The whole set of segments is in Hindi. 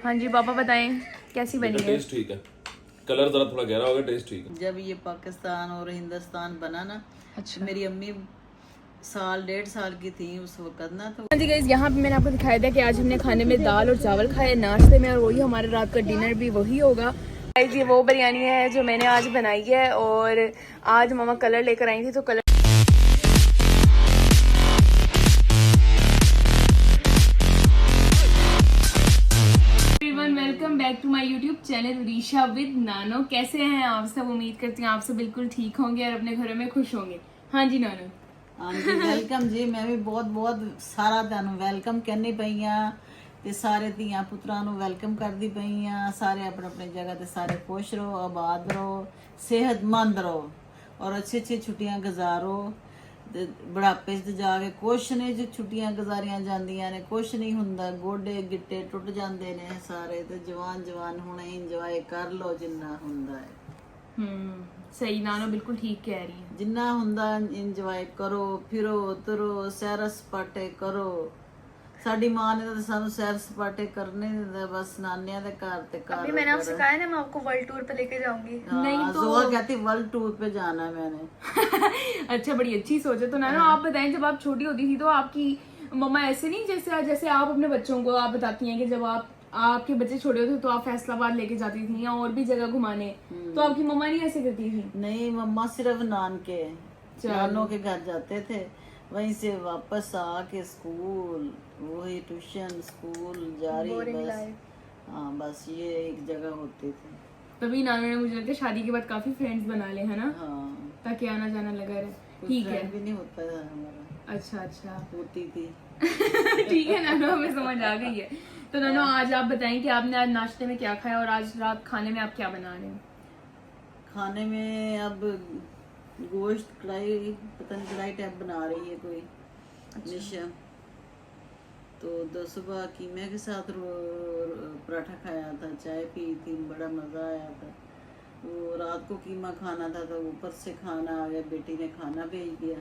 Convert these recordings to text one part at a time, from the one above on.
हाँ जी पापा बताएं कैसी बनी है? टेस्ट ठीक है, कलर जरा थोड़ा गहरा होगा, टेस्ट ठीक है। जब ये पाकिस्तान और हिंदुस्तान बना ना, अच्छा। मेरी अम्मी साल 1.5 साल की थी उस वक्त ना, तो हाँ जी गाइस, यहाँ पे मैंने आपको दिखाया था कि आज हमने खाने में दाल और चावल खाए नाश्ते में, और वही हमारे रात का डिनर भी वही होगा। गाइस ये वो बिरयानी है जो मैंने आज बनाई है, और आज मम्मा कलर लेकर आई थी तो colour welcome back to my YouTube channel Risha with Nano. कैसे हैं आप सब? उम्मीद करती हूँ आप सब बिल्कुल ठीक होंगे और अपने घरों में खुश होंगे। हाँ जी नानो। हाँ जी वेलकम जी। मैं भी बहुत बहुत सारा ਤੁਹਾਨੂੰ ਵੈਲਕਮ ਕਰਨੀ ਪਈ ਆ ਤੇ ਸਾਰੇ ਧੀਆਂ ਪੁੱਤਰਾਂ ਨੂੰ ਵੈਲਕਮ ਕਰਦੀ ਪਈ ਆ। ਸਾਰੇ ਆਪਣੇ ਆਪਣੇ ਜਗ੍ਹਾ ਤੇ ਸਾਰੇ ਖੁਸ਼ ਰਹੋ, ਆਬਾਦ ਰਹੋ, ਸਿਹਤਮੰਦ ਰਹੋ ਔਰ ਅੱਛੀ ਅੱਛੀ ਛੁੱਟੀਆਂ ਗੁਜ਼ਾਰੋ। ਤੇ ਬੁਢਾਪੇ 'ਚ ਜਾ ਕੇ ਕੁਛ ਨਹੀਂ ਜੇ ਛੁੱਟੀਆਂ ਗੁਜ਼ਾਰੀਆਂ ਜਾਂਦੀਆਂ ਨੇ, ਕੁਛ ਨਹੀਂ ਹੁੰਦਾ, ਗੋਡੇ ਗਿੱਟੇ ਟੁੱਟ ਜਾਂਦੇ ਨੇ ਸਾਰੇ। ਤੇ ਜਵਾਨ ਜਵਾਨ ਹੁਣ ਇੰਜੋਏ ਕਰ ਲਓ ਜਿੰਨਾ ਹੁੰਦਾ ਹੈ। सही नानो बिल्कुल ठीक कह रही है। ਜਿੰਨਾ ਹੁੰਦਾ ਇੰਜੋਏ ਕਰੋ, ਫਿਰੋ ਤੁਰੋ, ਸੈਰ ਸਪਾਟੇ ਕਰੋ। ਸਾਡੀ ਮਾਂ ਨੇ ਤਾਂ ਸਾਨੂੰ ਸੈਰ ਸਪਾਟੇ ਕਰਨੇ ਨਹੀਂ ਦਿੱਤਾ, ਬਸ ਨਾਨਿਆਂ ਦੇ ਘਰ ਤੇ ਘਰ। अभी मैंने आपसे कहा है ना मैं आपको वर्ल्ड टूर पे लेके जाऊंगी। नहीं तो जोआ कहती वर्ल्ड टूर पे जाना है मैंने। अच्छा, बड़ी अच्छी सोच है। तो नानो आप बताएं, जब आप छोटी होती थी तो आपकी मम्मा ऐसे नहीं जैसे जैसे आप अपने बच्चों को आप बताती हैं कि जब आपके बच्चे छोटे होते तो आप फैसलाबाद लेके जाती थी या और भी जगह घुमाने, तो आपकी मम्मा नहीं ऐसे करती थी? नहीं, मम्मा सिर्फ नानके नानों के घर जाते थे, वहीं से वापस आके स्कूल, वही ट्यूशन, स्कूल जारी, बस। हाँ बस ये एक जगह होती थी। तभी नानो ने मुझे लगता है शादी के बाद काफी फ्रेंड्स बना ले, है ना? हाँ, ताकि आना जाना लगा रहे। ठीक है, भी नहीं होता है हमारा। अच्छा होती थी। ठीक है नानो, हमें समझ आ गई है। तो नानो आज आप बताएं कि आपने आज नाश्ते में क्या खाया और आज रात खाने में आप क्या बना रहे हैं? खाने में अब गोश्त कढ़ाई, पता नहीं कढ़ाई टाइप बना रही है कोई निशा। तो सुबह कीमे के साथ पराठा खाया था, चाय पी थी, बड़ा मज़ा आया था। वो रात को कीमा खाना था तो ऊपर से खाना आ गया, बेटी ने खाना भेज दिया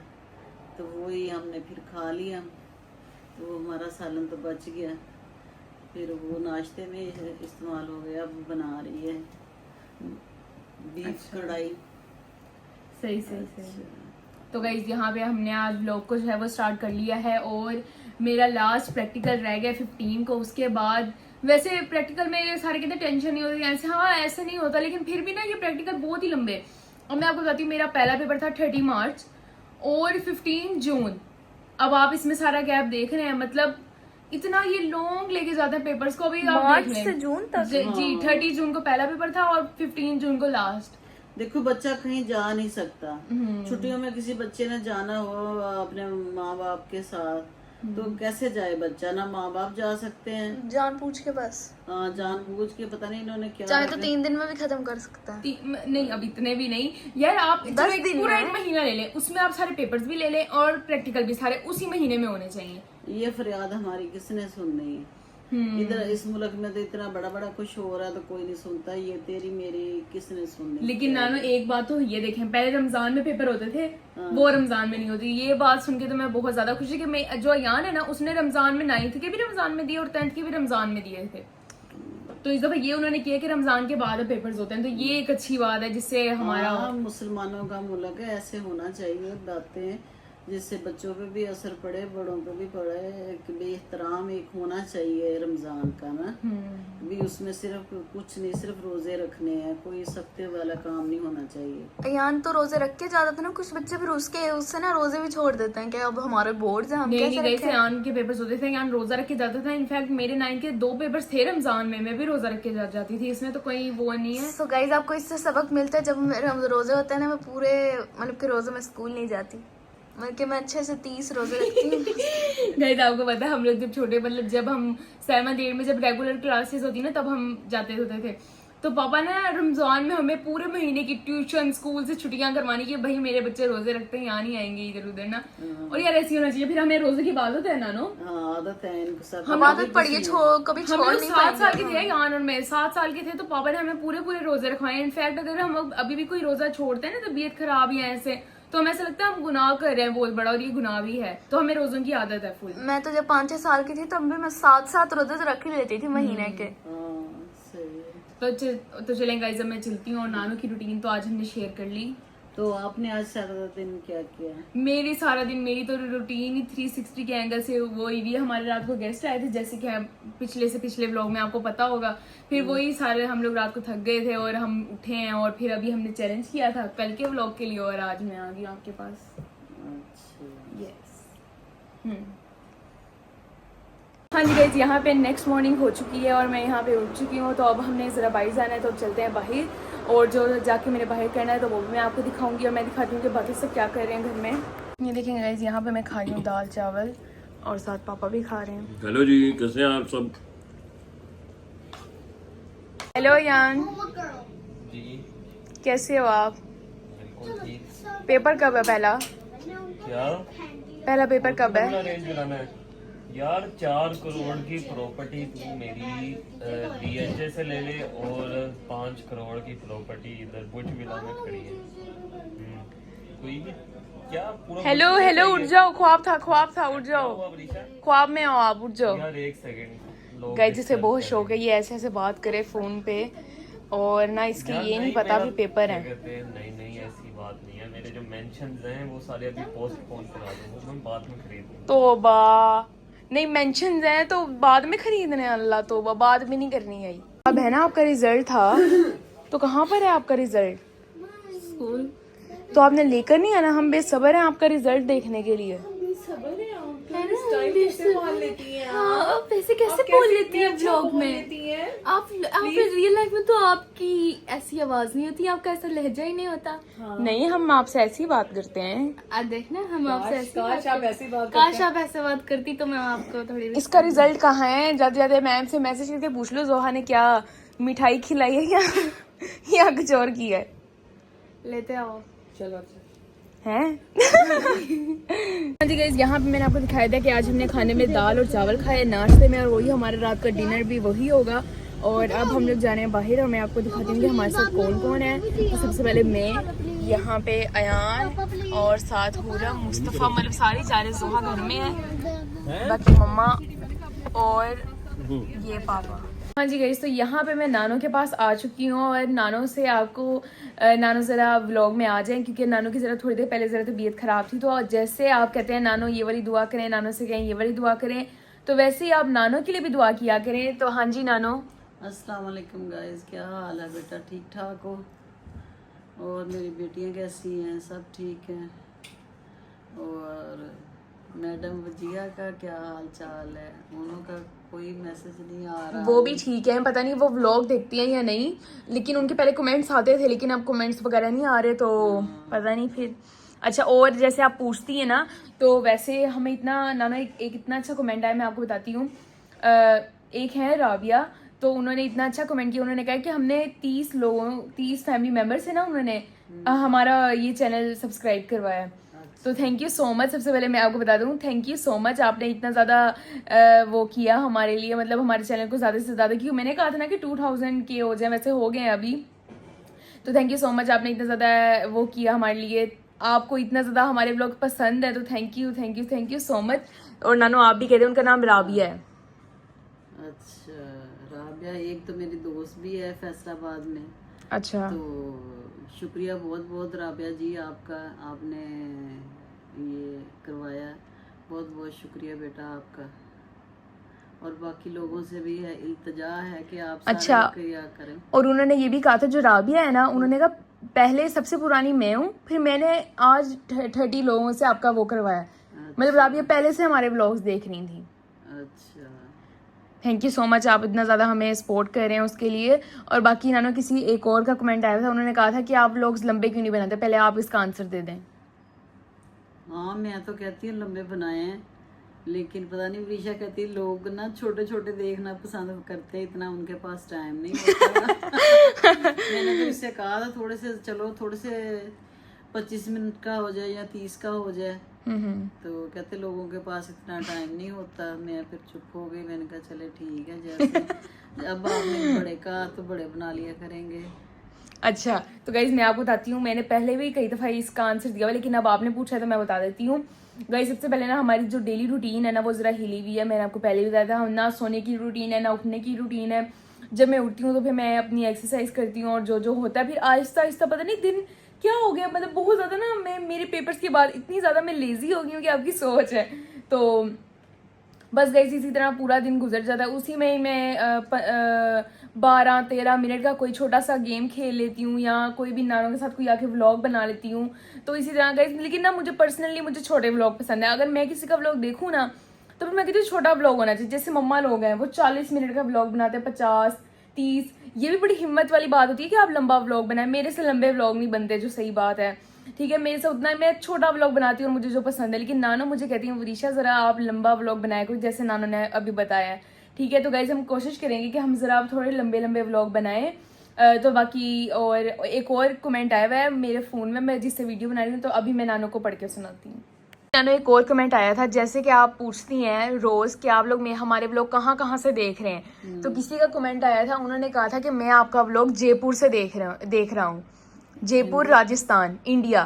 तो वही हमने फिर खा लिया। तो हमारा सालन तो बच गया, फिर वो नाश्ते में इस्तेमाल हो गया। अब बना रही है बीफ कढ़ाई। सही। तो गाइस यहाँ पे हमने आज व्लॉग को जो है वो स्टार्ट कर लिया है, और मेरा लास्ट प्रैक्टिकल रह गया 15 को। उसके बाद वैसे प्रैक्टिकल में ये सारे कहते टेंशन नहीं होती ऐसे, हाँ ऐसे नहीं होता, लेकिन फिर भी ना ये प्रैक्टिकल बहुत ही लंबे। और मैं आपको बताती हूँ, मेरा पहला पेपर था 30 मार्च और 15 जून। अब आप इसमें सारा गैप देख रहे हैं, मतलब इतना ये लॉन्ग लेके जाते हैं पेपर्स को। अभी आप मार्च देख से लें। जून तक। जी 30 जून को पहला पेपर था और 15 जून को लास्ट। देखो बच्चा कहीं जा नहीं सकता, छुट्टियों में किसी बच्चे ने जाना हो अपने माँ बाप के साथ तो कैसे जाए बच्चा? ना माँ बाप जा सकते हैं, जान पूछ के बस। हाँ जान बूझ के, पता नहीं इन्होंने क्या। चाहे तो 3 दिन में भी खत्म कर सकता है। नहीं अब इतने भी नहीं यार, आप 10 दिन पूरा में। 1 महीना ले लें, उसमें आप सारे पेपर्स भी ले लें और प्रैक्टिकल भी सारे उसी महीने में होने चाहिए। ये फरियाद हमारी किसने सुननी है? इधर इस मुल्क में तो इतना बड़ा बड़ा कुछ हो रहा है तो कोई नहीं सुनता, ये तेरी मेरी किसने सुननी? लेकिन नानो एक बात तो ये देखें, पहले रमजान में पेपर होते थे, वो रमजान में नहीं होती। ये बात सुन के तो मैं बहुत ज्यादा खुशी कि मैं जो अयान है ना, उसने रमजान में 9th के भी रमजान में दिए और 10th के भी रमजान में दिए थे। तो इस दफा ये उन्होंने किया कि रमजान के बाद पेपर्स होते हैं, तो ये एक अच्छी बात है जिससे हमारा मुसलमानों का मुल्क है, ऐसे होना चाहिए बातें, जिससे बच्चों पे भी असर पड़े, बड़ों पे भी पड़े। एक बेहतराम एक होना चाहिए रमजान का ना, भी उसमें सिर्फ कुछ नहीं, सिर्फ रोजे रखने हैं, कोई सख्ते वाला काम नहीं होना चाहिए। अयान तो रोजे रख के जाता था ना, कुछ बच्चे फिर उससे ना रोजे भी छोड़ देते हैं कि अब हमारे बोर्ड है, हम कैसे रखें? अयान के पेपर्स होते थे, अयान रोजा रख के जाता था। इनफैक्ट मेरे 9 के 2 पेपर्स थे रमजान में, मैं भी रोजा रख के जाती थी, इसमें तो कोई वो नहीं है। सो गाइस आपको इससे सबक मिलता है, जब मेरे रोजे होते हैं ना, मैं पूरे मतलब के रोजे में स्कूल नहीं जाती, मतलब मैं अच्छे से 30 रोजे रखती हूँ। गाइस आपको पता है, हम लोग जब छोटे, मतलब जब हम 7th 8th में जब रेगुलर क्लासेस होती ना, तब हम जाते होते थे। तो पापा ने रमजान में हमें पूरे महीने की ट्यूशन स्कूल से छुट्टियां करवानी कि भाई मेरे बच्चे रोजे रखते हैं, यहाँ नहीं आएंगे इधर उधर ना। और यार ऐसी होना चाहिए, फिर हमें रोजे की आदत है ना। नो आदत है इनको सब, हम आदत पड़ी है, कभी छोड़ नहीं 7 साल के थे यान, और मैं 7 साल के थे, तो पापा ने हमें पूरे रोजे रखवाए। इनफैक्ट अगर हम अभी भी कोई रोजा छोड़ते हैं ना, तबीयत खराब या ऐसे, तो हमें ऐसा लगता है हम गुनाह कर रहे हैं बहुत बड़ा, और ये गुनाह भी है। तो हमें रोजों की आदत है फुल। मैं तो जब 5-6 साल की थी तब भी मैं 7 रोजे तो रख ही लेती थी महीने के। सही है। तो चलें गाइस, अब मैं चलती हूँ। और नानू की रूटीन तो आज हमने शेयर कर ली। तो आपने आज सारा दिन क्या किया? मेरी सारा दिन, मेरी तो रूटीन ही 360 के एंगल से वो ही है। हमारे रात को गेस्ट आए थे, जैसे कि पिछले व्लॉग में आपको पता होगा। फिर वही सारे हम लोग रात को थक गए थे और हम उठे हैं। और फिर अभी हमने चैलेंज किया था कल के व्लॉग के लिए, और आज मैं आ गई आपके पास। अच्छा, यस। हाँ जी गाइस, यहाँ पे नेक्स्ट मॉर्निंग हो चुकी है और मैं यहाँ पे उठ चुकी हूँ। तो अब हमने ज़रा बाहर जाना है, तो अब चलते हैं बाहर। और जो जाके मैंने बाहर करना है तो वो भी मैं आपको दिखाऊंगी। और मैं दिखाती हूँ कि बाकी सब क्या कर रहे हैं घर में। ये देखेंगे गाइस, यहाँ पे मैं खा रही हूँ दाल चावल और साथ पापा भी खा रहे हैं। हेलो जी, कैसे हैं आप सब? हेलो यान, जी कैसे हो आप? बिल्कुल ठीक। पेपर कब है पहला? क्या पहला पेपर कब है? अरेंज कराना है यार? 4 करोड़ की प्रॉपर्टी तू मेरी DHA से ले ले और 5 करोड़ की प्रॉपर्टी इधर बुर्ज विला में खड़ी है। कोई भी क्या पूरा हेलो हेलो, उठ जाओ, ख्वाब था, उठ जाओ। हुआ बरीशा? ख्वाब में हो आप, उठ जाओ। यार एक सेकंड, लोग गाइस जिसे बहुत शौक है ये ऐसे ऐसे बात करे फोन पे, और ना इसके यार ये नहीं पता भी पेपर क्या है। कहते हैं, नहीं ऐसी बात नहीं है। मेरे जो मेंशंस हैं वो सारे अभी पोस्टपोन करा दूंगा, मैं बाद में खरीद लूंगा। तोबा, नहीं मेंशंस हैं तो बाद में खरीदने हैं। अल्लाह तोबा, बाद में नहीं करनी है। अब है ना आपका रिजल्ट था, तो कहाँ पर है आपका रिजल्ट? स्कूल। तो आपने लेकर नहीं आना? हम बेसब्र हैं आपका रिजल्ट देखने के लिए। हाँ, आप ऐसे कैसे बोल लेती हैं व्लॉग में? आप रियल लाइफ में तो आपकी ऐसी आवाज नहीं होती, आपका ऐसा लहजा ही नहीं होता। नहीं, हम आपसे ऐसी बात करते हैं। देखना, हम आपसे काश आप ऐसे बात करती तो मैं आपको थोड़ी। इसका रिजल्ट कहाँ है? जाते जाते मैम से मैसेज करके पूछ लो जोहा ने क्या मिठाई खिलाई है या कुछ और किया है। लेते आओ। चलो हैं? हाँ जी गाइस, यहाँ पे मैंने आपको दिखाया था कि आज हमने खाने में दाल और चावल खाए नाश्ते में, और वही हमारा रात का डिनर भी वही होगा। और अब हम लोग जा रहे हैं बाहर, और मैं आपको दिखाती हूँ कि हमारे साथ कौन कौन है। तो सबसे पहले मैं, यहाँ पे अयान और साथ हुरा, मुस्तफ़ा, मतलब सारी जा रहे। जोहा घर में है, बाकी मम्मा और ये पापा। हाँ जी गाइस, तो यहाँ पे मैं नानो के पास आ चुकी हूँ। और नानो से आपको नानो ज़रा व्लॉग में आ जाएं, क्योंकि नानो की ज़रा थोड़ी देर पहले ज़रा तबीयत ख़राब थी। तो जैसे आप कहते हैं नानो ये वाली दुआ करें, नानो से कहें ये वाली दुआ करें, तो वैसे ही आप नानो के लिए भी दुआ किया करें। तो हाँ जी नानो। अस्सलाम वालेकुम गाइस, क्या हाल है बेटा? ठीक ठाक हो? और मेरी बेटियां कैसी हैं? सब ठीक हैं? और मैडम वजिया का क्या हाल चाल है? उनका कोई मैसेज नहीं आ रहा। वो भी ठीक है, पता नहीं वो व्लॉग देखती हैं या नहीं, लेकिन उनके पहले कमेंट्स आते थे, लेकिन अब कमेंट्स वगैरह नहीं आ रहे, तो पता नहीं फिर। अच्छा, और जैसे आप पूछती हैं ना, तो वैसे हमें इतना नाना एक इतना अच्छा कमेंट आया, मैं आपको बताती हूँ। एक है राबिया, तो उन्होंने इतना अच्छा कमेंट किया। उन्होंने कहा कि हमने 30 फैमिली मेम्बर्स है ना, उन्होंने हमारा ये चैनल सब्सक्राइब करवाया है। तो थैंक यू सो मच। सबसे पहले मैं आपको बता दूं, थैंक यू सो मच, आपने इतना ज़्यादा वो किया हमारे लिए, मतलब हमारे चैनल को ज़्यादा से ज़्यादा, क्योंकि मैंने कहा था ना कि 2000 के हो जाए, वैसे हो गए हैं अभी। तो थैंक यू सो मच, आपने इतना ज़्यादा वो किया हमारे लिए। आपको इतना ज़्यादा हमारे ब्लॉग पसंद है, तो थैंक यू सो मच। और नानो आप भी कहते हैं, उनका नाम राबिया है। अच्छा, राबिया एक तो मेरी दोस्त भी है फैसलाबाद में। अच्छा, तो शुक्रिया बहुत बहुत राबिया जी आपका, आपने ये करवाया, बहुत बहुत शुक्रिया बेटा आपका। और बाकी लोगों से भी है, इल्तजा है कि आप अच्छा, किया करें। और उन्होंने ये भी कहा था, जो राबिया है ना, उन्होंने कहा पहले सबसे पुरानी मैं हूँ, फिर मैंने आज 30 लोगों से आपका वो करवाया। मतलब राबिया पहले से हमारे व्लॉग्स देख रही थी। अच्छा, थैंक यू सो मच, आप इतना ज़्यादा हमें सपोर्ट कर रहे हैं उसके लिए। और बाकी नानो किसी एक और का कमेंट आया था, उन्होंने कहा था कि आप व्लॉग्स लंबे क्यों नहीं बनाते, पहले आप इसका आंसर दे दें। हाँ मैं तो कहती हूँ लंबे बनाए हैं, लेकिन पता नहीं विशा कहती है लोग ना छोटे छोटे देखना पसंद करते हैं, इतना उनके पास टाइम नहीं होता। मैंने तो इससे कहा था थोड़े से 25 मिनट का हो जाए या 30 का हो जाए, तो कहते लोगों के पास इतना टाइम नहीं होता। मैं फिर चुप हो गई, मैंने कहा चले ठीक है, जैसे अब आपने बड़े कहा तो बड़े बना लिया करेंगे। अच्छा, तो गाइज मैं आपको बताती हूँ, मैंने पहले भी कई दफ़ा इसका आंसर दिया हुआ, लेकिन अब आपने पूछा तो मैं बता देती हूँ। गाइज सबसे पहले ना हमारी जो डेली रूटीन है ना, वो ज़रा हिली हुई है। मैंने आपको पहले भी बताया था, हम ना सोने की रूटीन है ना उठने की रूटीन है। जब मैं उठती हूँ तो फिर मैं अपनी एक्सरसाइज करती हूँ और जो जो होता है फिर आहिस्ता आहिस्ता, पता नहीं दिन क्या हो गया, मतलब बहुत ज़्यादा ना मैं मेरे पेपर्स के बाद इतनी ज़्यादा मैं लेज़ी हो गई हूँ कि आपकी सोच है। तो बस गाइस इसी तरह पूरा दिन गुजर जाता है, उसी में ही मैं 12-13 मिनट का कोई छोटा सा गेम खेल लेती हूँ या कोई भी नानों के साथ कोई आके व्लॉग बना लेती हूँ। तो इसी तरह गाइस, लेकिन ना मुझे पर्सनली मुझे छोटे व्लॉग पसंद है। अगर मैं किसी का व्लॉग देखूँ ना तो फिर मैं कहती हूँ छोटा व्लॉग होना चाहिए। जैसे मम्मा लोग हैं वो 40 मिनट का व्लॉग बनाते हैं, 50-30। ये भी बड़ी हिम्मत वाली बात होती है कि आप लंबा व्लॉग बनाएं। मेरे से लंबे व्लॉग नहीं बनते, जो सही बात है, ठीक है। मेरे से उतना मैं छोटा व्लॉग बनाती हूँ और मुझे जो पसंद है। लेकिन नानो मुझे कहती हूँ वरीशा ज़रा आप लंबा व्लॉग बनाया करो, जैसे नानो ने अभी बताया है, ठीक है। तो गाइज हम कोशिश करेंगे कि हम ज़रा आप थोड़े लंबे लंबे व्लॉग बनाएं। तो बाकी और एक और कमेंट आया हुआ है मेरे फ़ोन में, मैं जिससे वीडियो बना रही हूँ, तो अभी मैं नानो को पढ़ के सुनाती हूँ। नानो एक और कमेंट आया था, जैसे कि आप पूछती हैं रोज़ कि आप लोग हमारे व्लॉग कहाँ कहाँ से देख रहे हैं। तो किसी का कमेंट आया था, उन्होंने कहा था कि मैं आपका व्लॉग जयपुर से देख रहा हूँ, जयपुर राजस्थान इंडिया।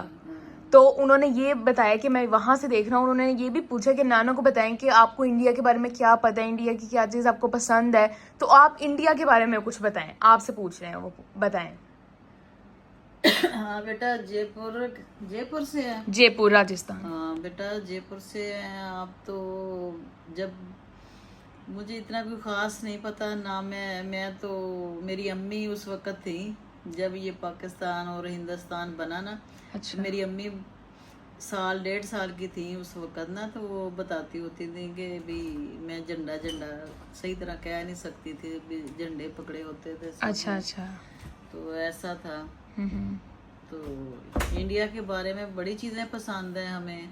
तो उन्होंने ये बताया कि मैं वहाँ से देख रहा हूँ। उन्होंने ये भी पूछा कि नानो को बताएं कि आपको इंडिया के बारे में क्या पता है, इंडिया की क्या चीज़ आपको पसंद है। तो आप इंडिया के बारे में कुछ बताएं, आपसे पूछ रहे हैं, वो बताएं। हाँ बेटा, जयपुर से है। जयपुर राजस्थान। हाँ बेटा, जयपुर से हैं आप। तो जब मुझे इतना कोई ख़ास नहीं पता ना, मैं तो मेरी अम्मी उस वक़्त थी जब ये पाकिस्तान और हिंदुस्तान बना ना। अच्छा। मेरी अम्मी 1.5 साल की थी उस वक़्त ना, तो वो बताती होती थी कि भी मैं झंडा सही तरह कह नहीं सकती थी, भी झंडे पकड़े होते थे। अच्छा अच्छा। तो ऐसा था। तो इंडिया के बारे में बड़ी चीज़ें पसंद है हमें,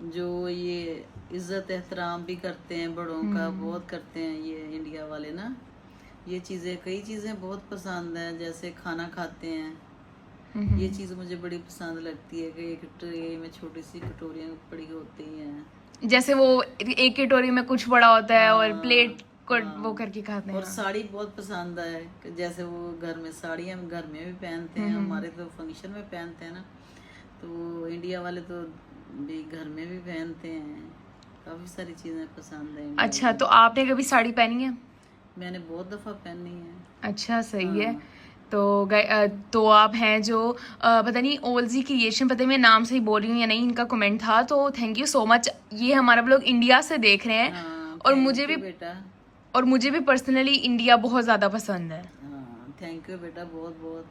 जो ये इज्जत एहतराम भी करते हैं, बड़ों का बहुत करते हैं ये इंडिया वाले ना। ये चीज़ें, कई चीज़ें बहुत पसंद हैं, जैसे खाना खाते हैं, ये चीज़ मुझे बड़ी पसंद लगती है कि एक ट्रे में छोटी सी कटोरियाँ पड़ी होती हैं, जैसे वो एक कटोरी में कुछ बड़ा होता है और प्लेट को वो करके खाते हैं। और साड़ी बहुत पसंद है कि जैसे वो घर में साड़ियाँ घर में भी पहनते हैं, हमारे तो फंक्शन में पहनते हैं ना, तो इंडिया वाले तो भी घर में भी पहनते हैं। काफ़ी सारी चीज़ें पसंद है। अच्छा, तो आपने कभी साड़ी पहनी है? मैंने बहुत दफ़ा पहनी है। अच्छा, सही है। तो आप हैं जो पता नहीं ओल्जी क्रिएशन, पता नहीं मैं नाम से ही बोल रही हूँ या नहीं, इनका कमेंट था, तो थैंक यू सो मच। ये हमारा लोग इंडिया से देख रहे हैं और मुझे भी बेटा, और मुझे भी पर्सनली इंडिया बहुत ज़्यादा पसंद है। हाँ थैंक यू बेटा, बहुत बहुत।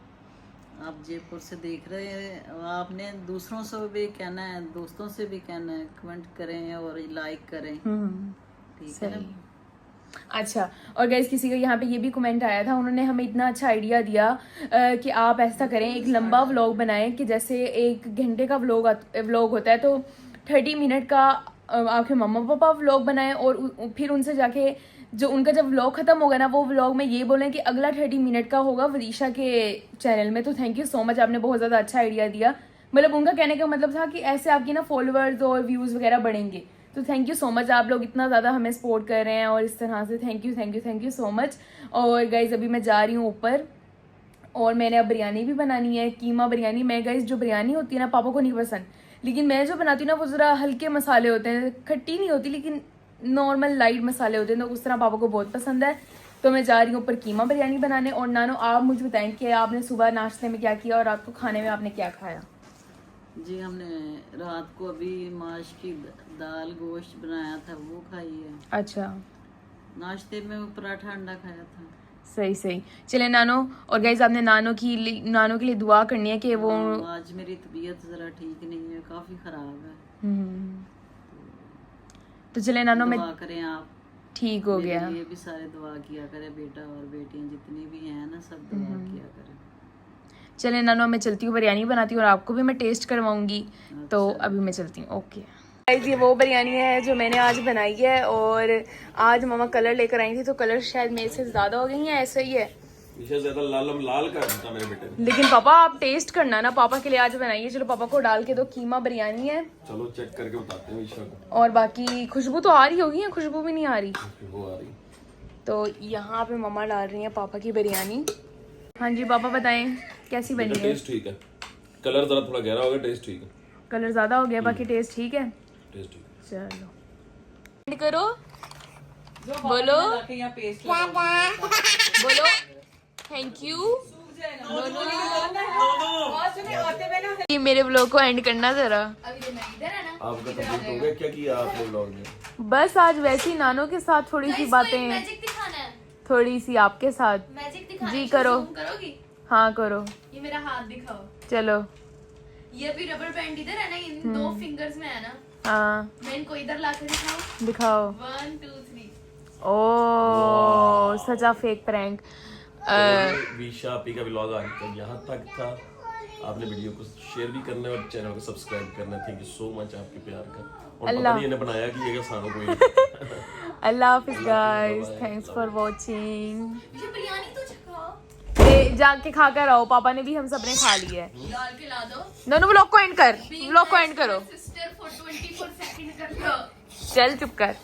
आप जयपुर से देख रहे हैं, आपने दूसरों से भी कहना है, दोस्तों से भी कहना है, कमेंट करें और लाइक करें, ठीक है ना। अच्छा, और गाइस किसी का यहाँ पे ये भी कमेंट आया था, उन्होंने हमें इतना अच्छा आइडिया दिया कि आप ऐसा करें, एक लंबा व्लॉग बनाएं कि जैसे 1 घंटे का व्लॉग होता है तो 30 मिनट का आपके मम्मा पापा व्लॉग बनाएं और फिर उनसे जाके जो उनका जब व्लॉग खत्म होगा ना, वो व्लॉग में ये बोलें कि अगला 30 मिनट का होगा वरीशा के चैनल में। तो थैंक यू सो मच, आपने बहुत ज़्यादा अच्छा आइडिया दिया। मतलब उनका कहने का मतलब था कि ऐसे आपकी ना फॉलोअर्स और व्यूज़ वगैरह बढ़ेंगे। तो थैंक यू सो मच, आप लोग इतना ज़्यादा हमें सपोर्ट कर रहे हैं और इस तरह से थैंक यू सो मच। और गाइज अभी मैं जा रही हूँ ऊपर और मैंने अब बिरयानी भी बनानी है, कीमा बिरयानी। मैं गाइज जो बिरयानी होती है ना, पापा को नहीं पसंद, लेकिन मैं जो बनाती हूँ ना वो ज़रा हल्के मसाले होते हैं, खट्टी नहीं होती लेकिन नॉर्मल लाइट मसाले होते हैं, तो उस तरह पापा को बहुत पसंद है। तो मैं जा रही हूँ ऊपर कीमा बिरयानी बनाने। और नानो आप मुझे बताएं कि आपने सुबह नाश्ते में क्या किया और रात को खाने में आपने क्या खाया? जी हमने रात को अभी माश की दाल गोश्त बनाया था, वो खाई है। अच्छा, नाश्ते में वो पराठा अंडा खाया था। सही। चले नानो, और गाइज आपने नानो के लिए दुआ करनी है कि वो आज मेरी तबीयत जरा ठीक नहीं है, काफी खराब है। तो चले नानो, मैं दुआ करें आप, ठीक हो गया। ये भी सारे दुआ किया करें, बेटा और बेटियां जितनी भी हैं ना, सब दुआ किया करें। चले नानो, मैं चलती हूँ, बिरयानी बनाती हूँ और आपको भी मैं टेस्ट करवाऊंगी। तो अभी मैं चलती हूँ, ओके। गाइस ये वो बिरयानी है जो मैंने आज बनाई है और आज मम्मा कलर लेकर आई थी, तो कलर शायद मेरे से ज़्यादा हो गई हैं, ऐसा ही है। ज्यादा लाल कर देता मेरे बेटे ने। लेकिन पापा आप टेस्ट करना ना, पापा के लिए आज बनाइए। चलो पापा को डाल के दो, कीमा बिरयानी है। चलो चेक करके बताते हैं ईशा को। और बाकी खुशबू तो आ रही होगी या खुशबू भी नहीं आ रही? वो आ रही। तो यहाँ पे मम्मा डाल रही है पापा की बिरयानी। हाँ जी पापा बताएं कैसी बनी है? टेस्ट ठीक है, कलर जरा थोड़ा गहरा हो गया, टेस्ट ठीक है। कलर ज्यादा हो गया, बाकी टेस्ट ठीक है। टेस्ट ठीक है। चलो करो, बोलो लाके यहाँ पेस्ट लगाओ। बोलो थैंक यू। ये मेरे व्लॉग को एंड करना जरा। आपका कंप्लीट हो गया? क्या किया आपने व्लॉग में? बस आज वैसे ही नानो के साथ थोड़ी सी बातें, मैजिक दिखाना है, थोड़ी सी आपके साथ। मैजिक दिखाना जी है। करो। zoom करोगी? हाँ करो। ये मेरा हाथ दिखाओ। चलो। ये भी रबर बैंड इधर है ना, इन 2 फिंगर्स में है ना। हाँ मैं इनको इधर लाकर दिखाऊं। दिखाओ। 1 2 3। ओ सच अ फेक प्रैंक। विशा आपी का व्लॉग आज तक यहाँ तक था। आपने वीडियो को शेयर भी करना है और चैनल को सब्सक्राइब करना है। थैंक यू सो मच आपके प्यार का। और पता नहीं इन्हें बनाया कि ये सानों को अल्लाह हाफिज गाइस, थैंक्स फॉर वाचिंग। ये बिरयानी तो चखाओ। ये जाके खा कर आओ, पापा ने भी हम सब ने खा ली है। डाल के ला दो। दोनों व्लॉग को एंड कर, व्लॉग को एंड करो। सिस्टर फॉर 24 सेकंड कर दो। चल चुप कर।